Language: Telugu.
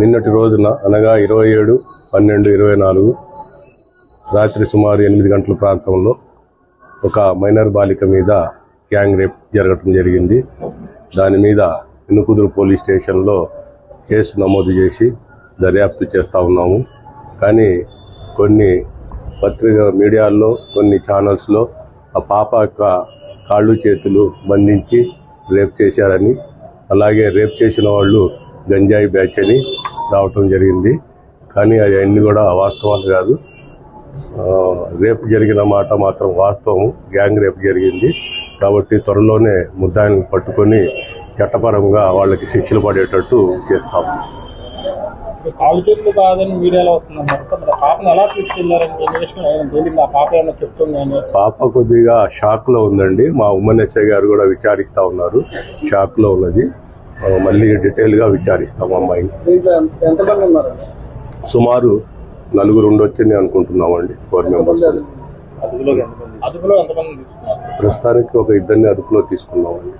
నిన్నటి రోజున అనగా 27/12/24 రాత్రి సుమారు 8 గంటల ప్రాంతంలో ఒక మైనర్ బాలిక మీద గ్యాంగ్ రేప్ జరగటం జరిగింది. దాని మీద ఇనుకుదురు పోలీస్ స్టేషన్లో కేసు నమోదు చేసి దర్యాప్తు చేస్తూ ఉన్నాము. కానీ కొన్ని మీడియాల్లో కొన్ని ఛానల్స్లో ఆ పాప యొక్క కాళ్ళు చేతులు బంధించి రేప్ చేశారని, అలాగే రేప్ చేసిన వాళ్ళు గంజాయి బ్యాచ్ అని రావటం జరిగింది. కానీ అవన్నీ కూడా వాస్తవాలు కాదు. రేపు జరిగిన మాట మాత్రం వాస్తవం. గ్యాంగ్ రేపు జరిగింది కాబట్టి త్వరలోనే ముద్దాయిలను పట్టుకొని చట్టపరంగా వాళ్ళకి శిక్షలు పడేటట్టు చేస్తాము. కాళ్ళు చేతులు కాదని మీడియాలో వస్తుందన్నారు. పాపను ఎలా తీసుకెళ్లారని పాప ఏమైనా చెప్తుందని? పాప కొద్దిగా షాక్ లో ఉందండి. మా ఉమ్మన్ ఎస్ఐ గారు కూడా విచారిస్తా ఉన్నారు. షాక్ లో ఉన్నది. మళ్ళీ డీటెయిల్ గా విచారిస్తాం. అమ్మాయిని సుమారు 4 ఉండొచ్చని అనుకుంటున్నామండి. 4 మెంబర్స్. అదుపులో ఎంతమంది తీసుకున్నారు? ప్రస్తుతానికి ఒక 2 అదుపులో తీసుకున్నామండి.